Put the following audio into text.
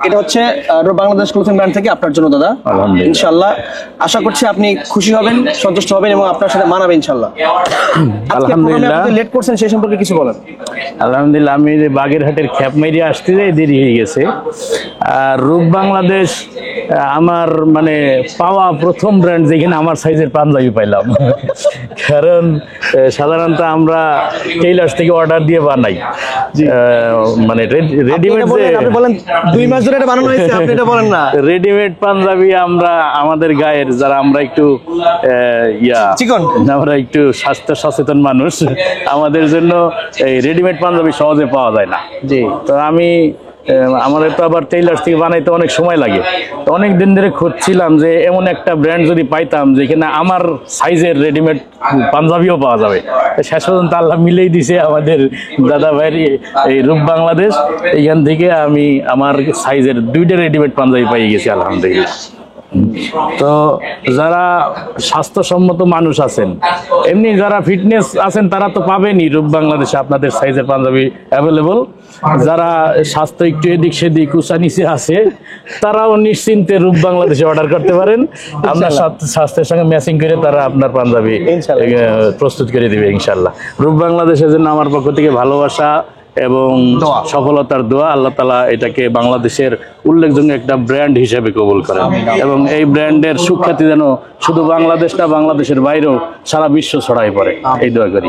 এটা হচ্ছে Bangladesh clothing brand থেকে আপনার জন্য দাদা, ইনশাআল্লাহ। আশা করছি আপনি খুশি হবেন, সন্তুষ্ট হবেন এবং আপনার সাথে মানাবে ইনশাআল্লাহ। আলহামদুলিল্লাহ। লেট করছেন সেই সম্পর্কে কিছু বলেন। আলহামদুলিল্লাহ, আমি বাগেরহাটের খ্যাপ মেরিয়ে আসতে যাই দেরি হয়ে গেছে। আর রূপ বাংলাদেশ আমার মানে পাওয়া প্রথম ব্র্যান্ড যেখানে আমার সাইজের পাঞ্জাবি পাইলাম। কারণ সাধারণত আমরা টেইলার্স থেকে অর্ডার দিয়ে বানাই, মানে রেডিমেড। বলেন 2 মাস ধরে এটা বানানো হয়েছে, আপনি এটা বলেন না। রেডিমেড পাঞ্জাবি আমরা আমাদের গায়ের যারা আমরা একটু চিকন, আমরা একটু স্বাস্থ্য সচেতন মানুষ, আমাদের জন্য এই রেডিমেড পাঞ্জাবি সহজে পাওয়া যায় না। জি, তো আমাদের তো আবার টেইলার্স থেকে বানাইতে অনেক সময় লাগে। তো অনেক দিন ধরে খুঁজছিলাম যে এমন একটা ব্র্যান্ড যদি পাইতাম যেখানে আমার সাইজের রেডিমেড পাঞ্জাবিও পাওয়া যাবে। শেষ পর্যন্ত আল্লাহ মিলেই দিছে আমাদের দাদা ভাইয়ের এই রূপ বাংলাদেশ। এইখান থেকে আমি আমার সাইজের 2টা রেডিমেড পাঞ্জাবি পাই গেছি আলহামদুলিল্লাহ। তো যারা স্বাস্থ্যসম্মত মানুষ আছেন, এমনি যারা ফিটনেস আছেন তারা তো পাবেনই রূপ বাংলাদেশে আপনাদের সাইজের পাঞ্জাবি অ্যাভেলেবল। যারা স্বাস্থ্য একটু এদিক সেদিক উঁচা নিচে আছে তারাও নিশ্চিন্তে রূপ বাংলাদেশে অর্ডার করতে পারেন। আপনার স্বাস্থ্যের সঙ্গে ম্যাচিং করে তারা আপনার পাঞ্জাবি প্রস্তুত করে দিবে ইনশাল্লাহ। রূপ বাংলাদেশের জন্য আমার পক্ষ থেকে ভালোবাসা এবং সফলতার দোয়া। আল্লাহ তাআলা এটাকে বাংলাদেশের উল্লেখযোগ্য একটা ব্র্যান্ড হিসেবে কবুল করেন এবং এই ব্র্যান্ডের সুখ্যাতি যেন শুধু বাংলাদেশ না, বাংলাদেশের বাইরেও সারা বিশ্ব ছড়াই পড়ে, এই দোয়া করি।